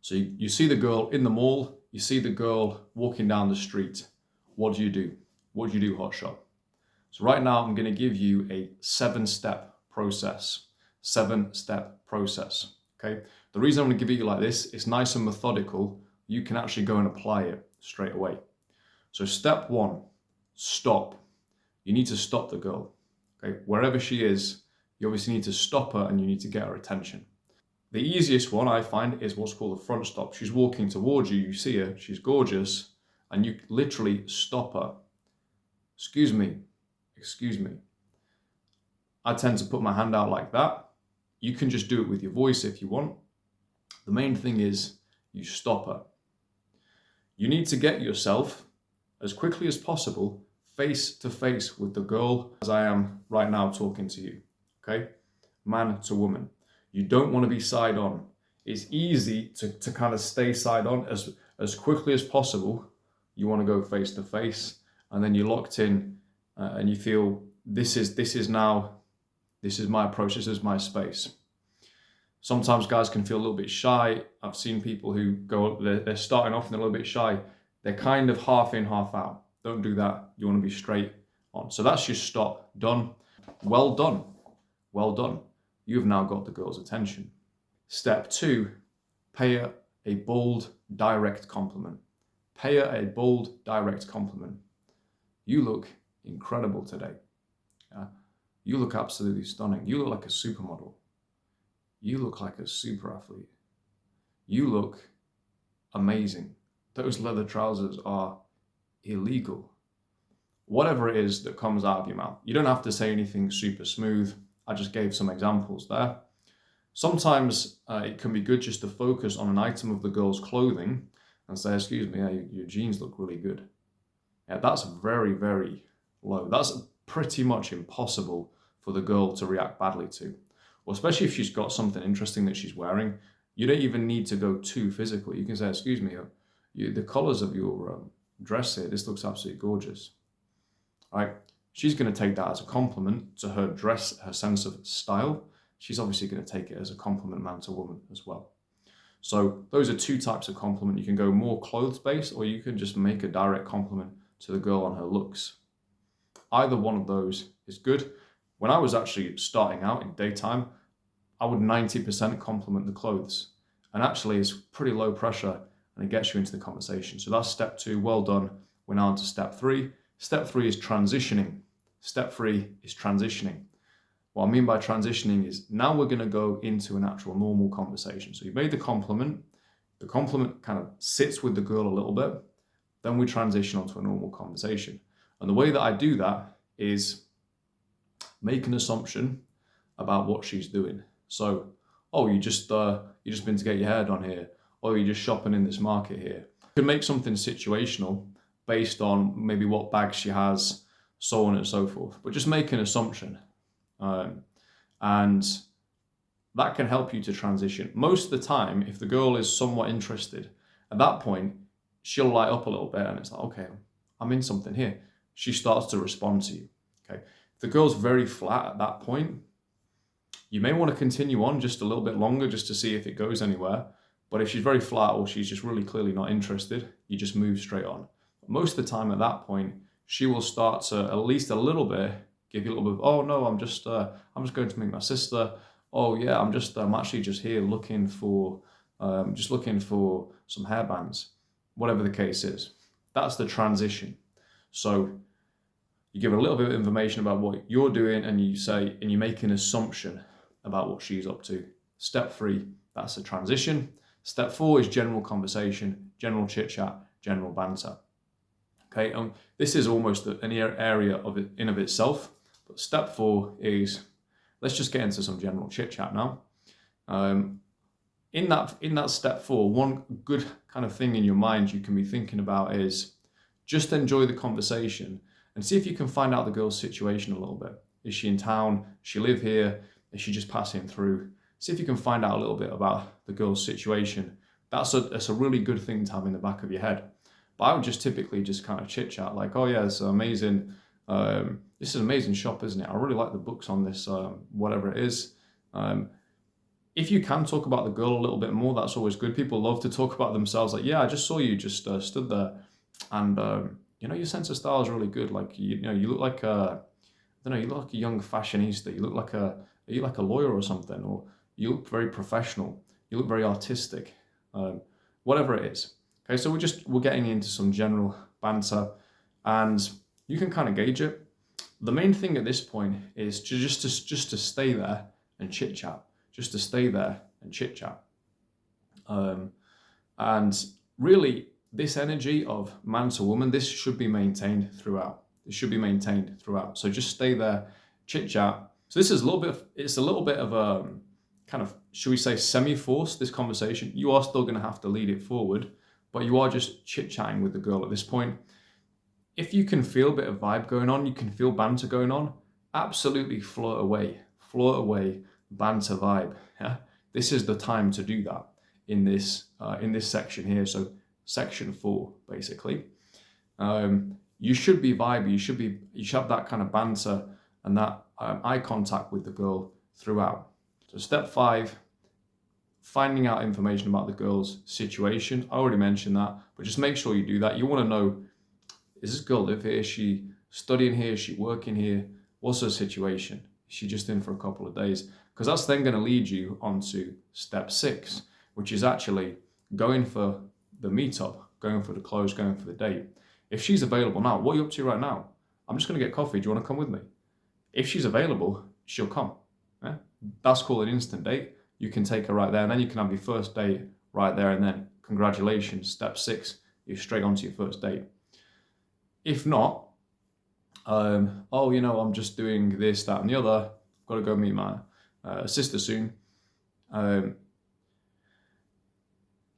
So you see the girl in the mall, you see the girl walking down the street. What do? What do you do, hotshot? So right now I'm going to give you a 7-step process. 7-step process. Okay. The reason I'm going to give it you like this, it's nice and methodical. You can actually go and apply it straight away. So step 1, stop. You need to stop the girl. Okay. Wherever she is, you obviously need to stop her and you need to get her attention. The easiest one I find is what's called a front stop. She's walking towards you, you see her, she's gorgeous, and you literally stop her. Excuse me. I tend to put my hand out like that. You can just do it with your voice if you want. The main thing is you stop her. You need to get yourself as quickly as possible face to face with the girl as I am right now talking to you. Okay? Man to woman. You don't want to be side on. It's easy to kind of stay side on as quickly as possible. You want to go face to face, and then you're locked in and you feel this is my approach, this is my space. Sometimes guys can feel a little bit shy. I've seen people who they're starting off and they're a little bit shy. They're kind of half in, half out. Don't do that. You want to be straight on. So that's your stop. Done. Well done. Well done. You've now got the girl's attention. Step 2, pay her a bold, direct compliment. Pay her a bold, direct compliment. You look incredible today. You look absolutely stunning. You look like a supermodel. You look like a super athlete. You look amazing. Those leather trousers are illegal. Whatever it is that comes out of your mouth. You don't have to say anything super smooth. I just gave some examples there. Sometimes it can be good just to focus on an item of the girl's clothing and say, excuse me, your jeans look really good. Yeah, that's very, very low. That's pretty much impossible for the girl to react badly to. Well, especially if she's got something interesting that she's wearing. You don't even need to go too physical. You can say, excuse me, the colors of your dress here, this looks absolutely gorgeous. Right? She's going to take that as a compliment to her dress, her sense of style. She's obviously going to take it as a compliment man to woman as well. So those are 2 types of compliment. You can go more clothes-based, or you can just make a direct compliment to the girl on her looks. Either one of those is good. When I was actually starting out in daytime, I would 90% compliment the clothes. And actually it's pretty low pressure and it gets you into the conversation. So that's step 2, well done. We're now on to step 3. Step 3 is transitioning. Step 3 is transitioning. What I mean by transitioning is now we're going to go into an actual normal conversation. So you made the compliment kind of sits with the girl a little bit, then we transition onto a normal conversation. And the way that I do that is make an assumption about what she's doing. So, oh, you just been to get your hair done here, or you're just shopping in this market here. You can make something situational based on maybe what bag she has, so on and so forth. But just make an assumption. And that can help you to transition. Most of the time, if the girl is somewhat interested, at that point, she'll light up a little bit and it's like, okay, I'm in something here. She starts to respond to you. Okay. If the girl's very flat at that point, you may want to continue on just a little bit longer just to see if it goes anywhere. But if she's very flat or she's just really clearly not interested, you just move straight on. Most of the time at that point, she will start to at least a little bit give you a little bit of, oh no, I'm just going to meet my sister. Oh yeah, I'm actually just here looking for some hairbands, whatever the case is. That's the transition. So you give a little bit of information about what you're doing and you make an assumption about what she's up to. Step 3, that's the transition. Step 4 is general conversation, general chit chat, general banter. Okay, this is almost an area of it in of itself. But step 4 is, let's just get into some general chit chat now. In that step 4, one good kind of thing in your mind you can be thinking about is just enjoy the conversation and see if you can find out the girl's situation a little bit. Is she in town? Does she live here? Is she just passing through? See if you can find out a little bit about the girl's situation. That's a really good thing to have in the back of your head. But I would just typically just kind of chit chat like, oh yeah, it's amazing. This is an amazing shop, isn't it? I really like the books on this, whatever it is. If you can talk about the girl a little bit more, that's always good. People love to talk about themselves. Like, yeah, I just saw you just stood there, and your sense of style is really good. Like, you look like I don't know, you look like a young fashionista. You look like a lawyer or something, or you look very professional. You look very artistic, um, whatever it is. Okay, so we're getting into some general banter, and you can kind of gauge it. The main thing at this point is just to stay there and chit chat, just to stay there and chit chat, and really this energy of man to woman, this should be maintained throughout. It should be maintained throughout. So just stay there, chit chat. So this is it's a little bit of a kind of, should we say, semi-forced, this conversation. You are still going to have to lead it forward, but you are just chit chatting with the girl at this point. If you can feel a bit of vibe going on, you can feel banter going on, absolutely flirt away, banter vibe. Yeah, this is the time to do that in this section here. So section 4, basically. You should be vibey. You should have that kind of banter and that eye contact with the girl throughout. So step 5, finding out information about the girl's situation. I already mentioned that, but just make sure you do that. You want to know, is this girl live here? Is she studying here? Is she working here? What's her situation? Is she just in for a couple of days? Because that's then going to lead you on to step 6, which is actually going for the meetup, going for the close, going for the date. If she's available now, what are you up to right now? I'm just going to get coffee. Do you want to come with me? If she's available, she'll come. Yeah? That's called an instant date. You can take her right there, and then you can have your first date right there, and then congratulations, step 6, you're straight onto your first date. If not, I'm just doing this, that, and the other. I've got to go meet my sister soon.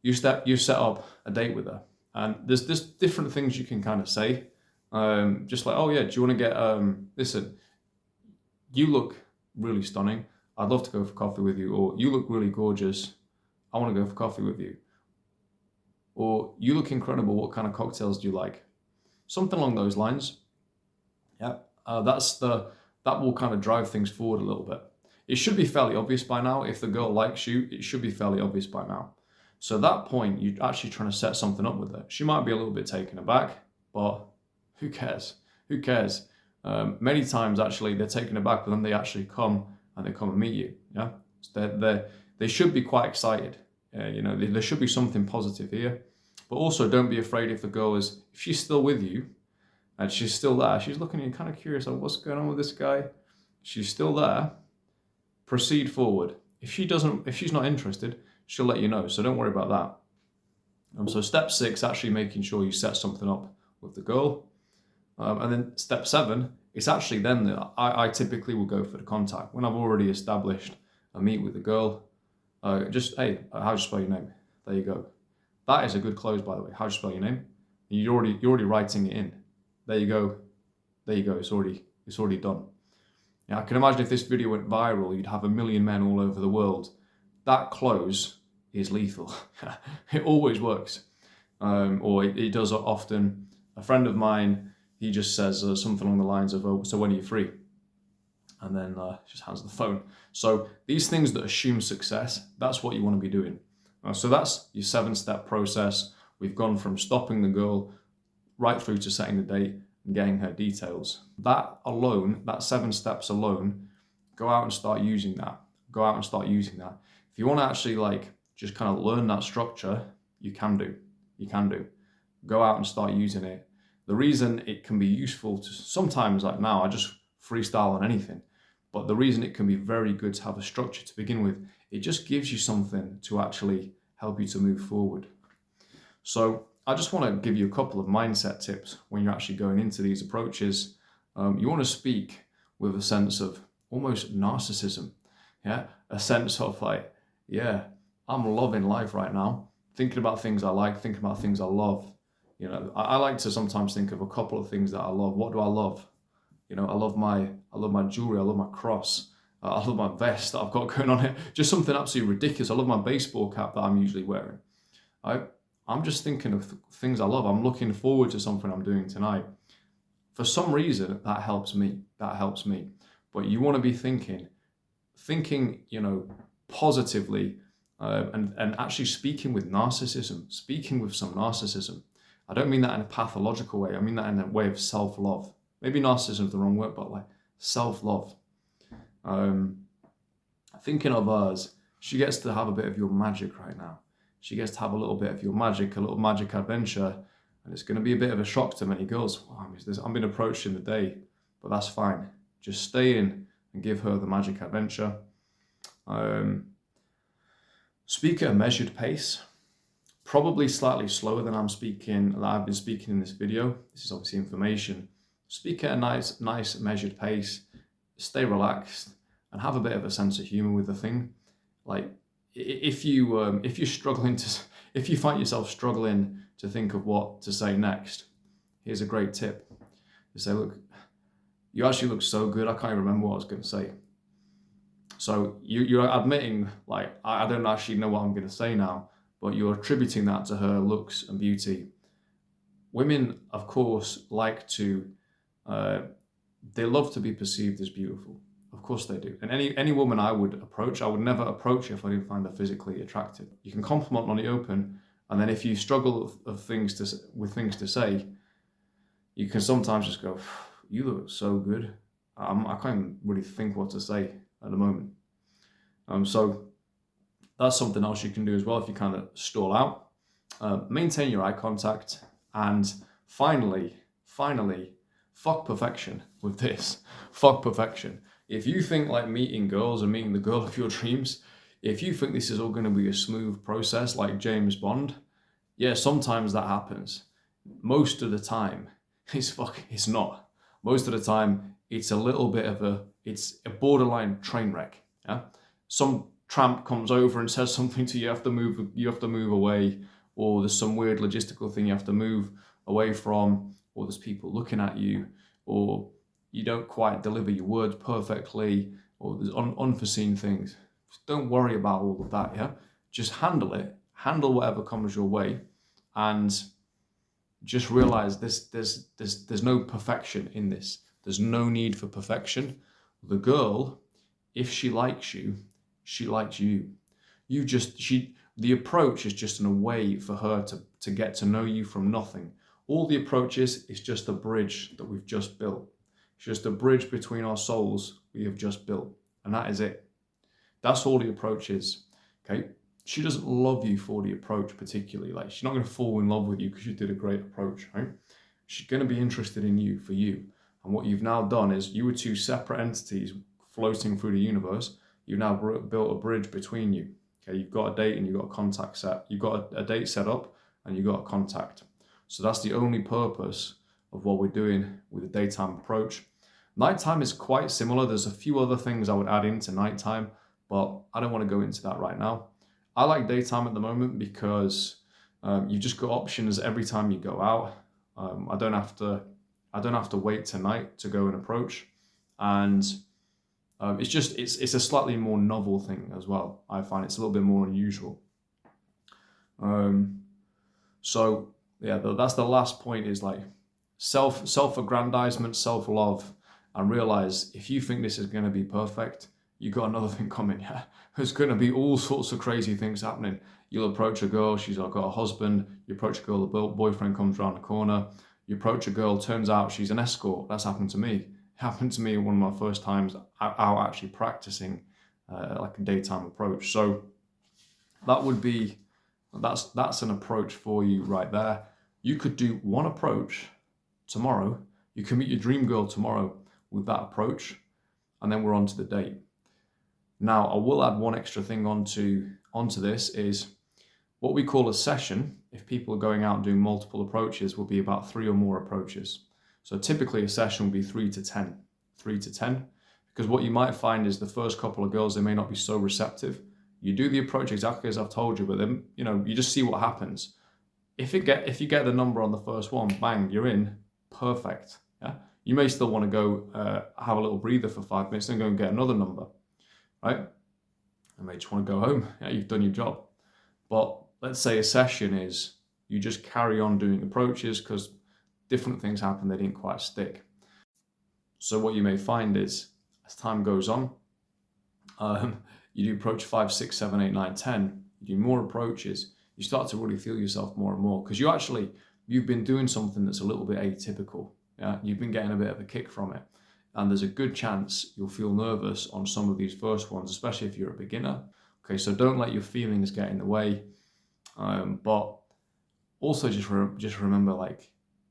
You set up a date with her, and there's different things you can kind of say. Just like, oh yeah, do you want to get listen, you look really stunning. I'd love to go for coffee with you. Or you look really gorgeous. I want to go for coffee with you. Or you look incredible. What kind of cocktails do you like? Something along those lines. Yeah, that will kind of drive things forward a little bit. It should be fairly obvious by now. If the girl likes you, it should be fairly obvious by now. So at that point, you're actually trying to set something up with her. She might be a little bit taken aback, but who cares? Who cares? Many times, actually, they're taken aback, but then they actually come and meet you. Yeah, so they should be quite excited. There should be something positive here. But also, don't be afraid if if she's still with you, and she's still there. She's looking at you kind of curious, like, what's going on with this guy? She's still there. Proceed forward. If she's not interested, she'll let you know. So don't worry about that. So step 6, actually making sure you set something up with the girl. And then step 7, it's actually then that I typically will go for the contact. When I've already established a meet with the girl, hey, how do you spell your name? There you go. That is a good close, by the way. How do you spell your name? You're already writing it in. There you go. It's already done. Now, I can imagine if this video went viral, you'd have 1 million men all over the world. That close is lethal. It always works. Or it does often. A friend of mine, he just says something along the lines of, oh, so when are you free? And then just hands the phone. So these things that assume success, that's what you want to be doing. So that's your 7-step process. We've gone from stopping the girl right through to setting the date and getting her details. That alone, that 7 steps alone, go out and start using that. If you want to actually just kind of learn that structure, you can do. Go out and start using it. The reason it can be useful to sometimes, like now, I just freestyle on anything. But the reason it can be very good to have a structure to begin with, it just gives you something to actually help you to move forward. So I just want to give you a couple of mindset tips when you're actually going into these approaches. You want to speak with a sense of almost narcissism. Yeah, a sense of I'm loving life right now, thinking about things I like, thinking about things I love. I like to sometimes think of a couple of things that I love. What do I love? I love my jewelry. I love my cross. I love my vest that I've got going on here. Just something absolutely ridiculous. I love my baseball cap that I'm usually wearing. I'm just thinking of things I love. I'm looking forward to something I'm doing tonight. For some reason, that helps me. But you want to be thinking, positively, and actually speaking with some narcissism. I don't mean that in a pathological way. I mean that in a way of self-love. Maybe narcissism is the wrong word, but like self-love. Thinking of hers, she gets to have a bit of your magic right now. She gets to have a little bit of your magic, a little magic adventure, and it's going to be a bit of a shock to many girls. Wow, I'm being approached in the day, but that's fine. Just stay in and give her the magic adventure. Speak at a measured pace, probably slightly slower than I've been speaking in this video. This is obviously information. Speak at a nice measured pace. Stay relaxed and have a bit of a sense of humor with the thing. Like if you're struggling if you find yourself struggling to think of what to say next, here's a great tip. You say, look, you actually look so good, I can't even remember what I was going to say. So you're admitting, like, I don't actually know what I'm going to say now, but you're attributing that to her looks and beauty. Women, of course, like to, they love to be perceived as beautiful. Of course they do. And any woman I would never approach if I didn't find her physically attractive. You can compliment on the open, and then if you struggle with things to say, you can sometimes just go, you look so good. I can't even really think what to say at the moment. So that's something else you can do as well if you kind of stall out. Maintain your eye contact, and finally, fuck perfection with this. Fuck perfection. If you think like meeting girls and meeting the girl of your dreams, if you think this is all going to be a smooth process like James Bond, yeah, sometimes that happens. Most of the time, it's not. Most of the time, it's a little bit of it's a borderline train wreck. Yeah, some tramp comes over and says something to you, you have to move away, or there's some weird logistical thing you have to move away from, or there's people looking at you, or you don't quite deliver your words perfectly, or there's unforeseen things. Don't worry about all of that, yeah? Just handle it. Handle whatever comes your way, and just realize there's no perfection in this. There's no need for perfection. The girl, if she likes you, she likes you. The approach is just in a way for her to get to know you from nothing. All the approach is just a bridge that we've just built. It's just a bridge between our souls we have just built. And that is it. That's all the approach is. Okay? She doesn't love you for the approach particularly. Like, she's not going to fall in love with you because you did a great approach, right? She's going to be interested in you for you. And what you've now done is you were two separate entities floating through the universe. You've now built a bridge between you. Okay, you've got a date and you've got a contact set. You've got a date set up and you've got a contact. So that's the only purpose of what we're doing with the daytime approach. Nighttime is quite similar. There's a few other things I would add into nighttime, but I don't want to go into that right now. I like daytime at the moment because you've just got options every time you go out. I don't have to wait tonight to go and approach, and it's a slightly more novel thing as well. I find it's a little bit more unusual. So yeah, that's the last point, is like self-aggrandizement, self-love, and realize if you think this is going to be perfect, you got another thing coming. Yeah, there's going to be all sorts of crazy things happening. You'll approach a girl, she's got a husband. You approach a girl, the boyfriend comes around the corner. You approach a girl, turns out she's an escort. That's happened to me. It happened to me one of my first times out actually practicing like a daytime approach. So that's an approach for you right there. You could do one approach tomorrow. You can meet your dream girl tomorrow with that approach, and then we're on to the date. Now, I will add one extra thing onto this, is what we call a session. If people are going out and doing multiple approaches, will be about 3 or more approaches. So typically a session will be 3 to 10, because what you might find is the first couple of girls, they may not be so receptive. You do the approach exactly as I've told you, but then, you just see what happens. If you get the number on the first one, bang, you're in, perfect. Yeah, you may still want to go have a little breather for 5 minutes, then go and get another number, right? I may just want to go home. Yeah, you've done your job. But let's say a session is you just carry on doing approaches because different things happen, they didn't quite stick. So what you may find is, as time goes on, you do approach 5, 6, 7, 8, 9, 10, you do more approaches, you start to really feel yourself more and more, because you've been doing something that's a little bit atypical. Yeah, you've been getting a bit of a kick from it. And there's a good chance you'll feel nervous on some of these first ones, especially if you're a beginner. Okay, so don't let your feelings get in the way. But also just remember, like,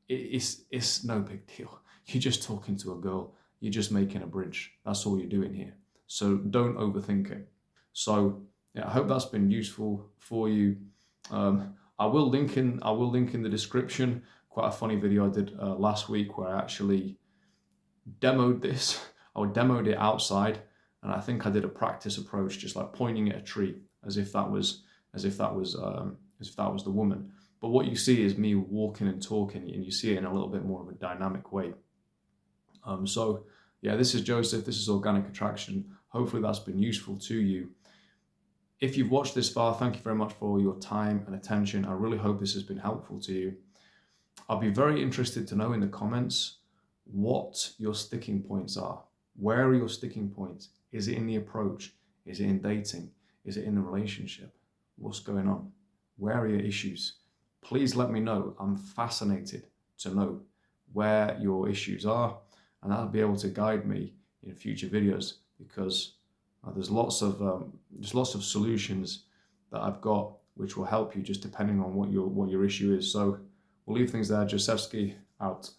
it's no big deal. You're just talking to a girl. You're just making a bridge. That's all you're doing here. So don't overthink it. So yeah, I hope that's been useful for you. I will link in the description quite a funny video I did last week where I actually demoed this. I demoed it outside, and I think I did a practice approach, just like pointing at a tree, as if that was the woman. But what you see is me walking and talking, and you see it in a little bit more of a dynamic way. So yeah, this is Joseph. This is Organic Attraction. Hopefully that's been useful to you. If you've watched this far, thank you very much for your time and attention. I really hope this has been helpful to you. I'll be very interested to know in the comments what your sticking points are. Where are your sticking points? Is it in the approach? Is it in dating? Is it in the relationship? What's going on? Where are your issues? Please let me know. I'm fascinated to know where your issues are, and that'll be able to guide me in future videos, because there's lots of solutions that I've got which will help you, just depending on what your issue is. So we'll leave things there. Josefsky out.